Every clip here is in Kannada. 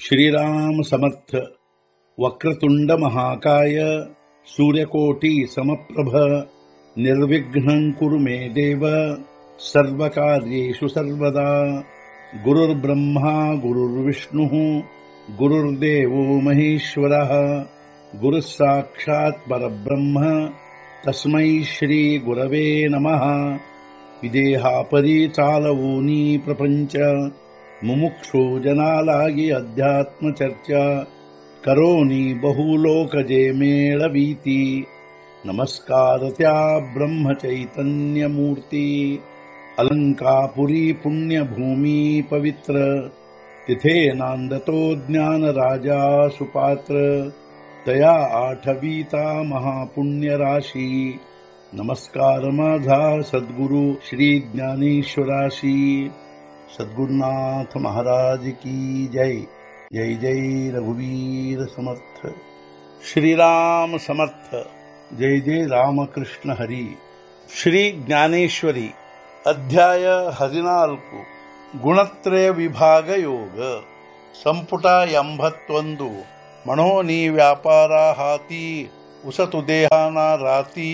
श्रीराम समर्थ। वक्रतुंड महाकाय सूर्यकोटि समप्रभ निर्विघ्नं कुरु मे देव सर्वकार्येषु सर्वदा। गुरुर्ब्रह्मा गुरुर्विष्णुः गुरुर्देवो महेश्वरः गुरुः साक्षात् परब्रह्म तस्मै श्री गुरवे नमः। विदेहापरि चालवूनी प्रपंच मुमुक्षु जनालागी अध्यात्म चर्चा करोनी बहुलोकजे मेळवीती। नमस्कार त्या ब्रह्म चैतन्य मूर्ती। अलंकापुरी पुण्यभूमी पवित्र तिथे नांदतो ज्ञान राजा सुपात्र। तया आठवीता महापुण्य राशी नमस्कार माझा सद्गुरु श्री ज्ञानेश्वराशी। सद्गुरुनाथ महाराज की जय। जय जय रघुवीर समर्थ। श्रीराम समर्थ। जय जय रामकृष्ण हरी। श्री ज्ञानेश्वरी अध्याय 14 ಗುಣತ್ರಯ ವಿಭಾಗ ಯೋಗ ಸಂಪುಟ 81 ಮನೋನಿ ವ್ಯಾಪಾರ ಹಾತಿ ಉಸತು ದೇಹಾನ ರಾತಿ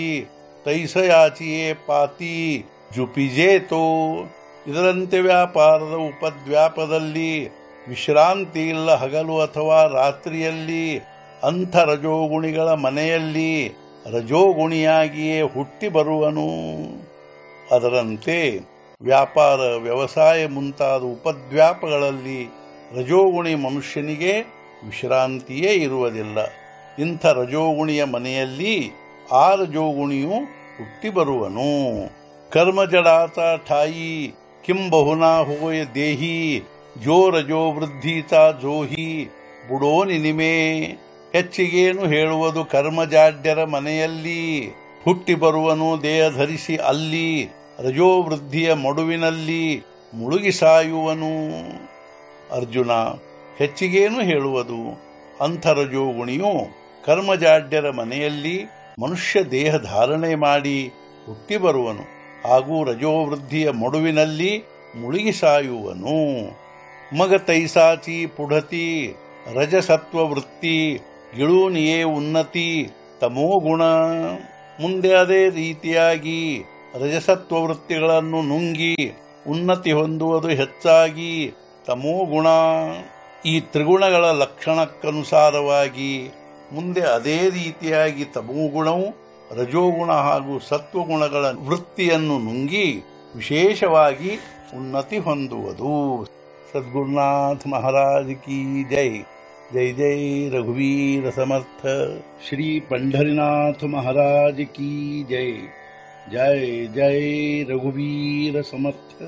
ತೈಸಯಾಚಿಯೇ ಪಾತಿ ಜುಪಿಜೇತೋ। ಇದರಂತೆ ವ್ಯಾಪಾರದ ಉಪದ್ವ್ಯಾಪದಲ್ಲಿ ವಿಶ್ರಾಂತಿ ಇಲ್ಲ ಹಗಲು ಅಥವಾ ರಾತ್ರಿಯಲ್ಲಿ ಅಂಥ ರಜೋಗುಣಿಗಳ ಮನೆಯಲ್ಲಿ ರಜೋಗುಣಿಯಾಗಿಯೇ ಹುಟ್ಟಿ ಬರುವನು। ಅದರಂತೆ ವ್ಯಾಪಾರ ವ್ಯವಸಾಯ ಮುಂತಾದ ಉಪದ್ವ್ಯಾಪಗಳಲ್ಲಿ ರಜೋಗುಣಿ ಮನುಷ್ಯನಿಗೆ ವಿಶ್ರಾಂತಿಯೇ ಇರುವುದಿಲ್ಲ। ಇಂಥ ರಜೋಗುಣಿಯ ಮನೆಯಲ್ಲಿ ಆ ರಜೋಗುಣಿಯು ಹುಟ್ಟಿ ಬರುವನು। ಕರ್ಮಜಡಾತ ಠಾಯಿ किम बहुना होय देही जो रजो ವೃದ್ಧೀತಾ ಜೋಹಿ ಬುಡೋನಿ ನಿಮೆ। ಹೆಚ್ಚಿಗೇನು ಹೇಳುವುದು ಕರ್ಮಜಾಡ್ಯರ ಮನೆಯಲ್ಲಿ ಹುಟ್ಟಿ ಬರುವನು ದೇಹ ಧರಿಸಿ ಅಲ್ಲಿ ರಜೋವೃದ್ಧಿಯ ಮಡುವಿನಲ್ಲಿ ಮುಳುಗಿ ಸಾಯುವನು। ಅರ್ಜುನ, ಹೆಚ್ಚಿಗೇನು ಹೇಳುವುದು? ಅಂಥ ರಜೋಗುಣಿಯು ಕರ್ಮಜಾಡ್ಯರ ಮನೆಯಲ್ಲಿ ಮನುಷ್ಯ ದೇಹ ಧಾರಣೆ ಮಾಡಿ ಹುಟ್ಟಿ ಬರುವನು ಹಾಗೂ ರಜೋವೃದ್ಧಿಯ ಮಡುವಿನಲ್ಲಿ ಮುಳುಗಿ ಸಾಯುವನು। ಮಗ ತೈಸಾಚಿ ಪುಢತಿ ರಜಸತ್ವ ವೃತ್ತಿ ಗಿಳೂನಿಯೇ ಉನ್ನತಿ ತಮೋಗುಣ। ಮುಂದೆ ಅದೇ ರೀತಿಯಾಗಿ ರಜಸತ್ವ ವೃತ್ತಿಗಳನ್ನು ನುಂಗಿ ಉನ್ನತಿ ಹೊಂದುವುದು ಹೆಚ್ಚಾಗಿ ತಮೋಗುಣ। ಈ ತ್ರಿಗುಣಗಳ ಲಕ್ಷಣಕ್ಕನುಸಾರವಾಗಿ ಮುಂದೆ ಅದೇ ರೀತಿಯಾಗಿ ತಮೋಗುಣವು ರಜೋಗುಣ ಹಾಗೂ ಸತ್ವಗುಣಗಳ ವೃತ್ತಿಯನ್ನು ನುಂಗಿ ವಿಶೇಷವಾಗಿ ಉನ್ನತಿ ಹೊಂದುವುದು। ಸದ್ಗುರುನಾಥ ಮಹಾರಾಜ್ ಕಿ ಜೈ। ಜೈ ಜೈ ರಘುವೀರ ಸಮರ್ಥ। ಶ್ರೀ ಪಂಢರಿನಾಥ ಮಹಾರಾಜ್ ಕಿ ಜೈ। ಜೈ ಜೈ ರಘುವೀರ ಸಮರ್ಥ।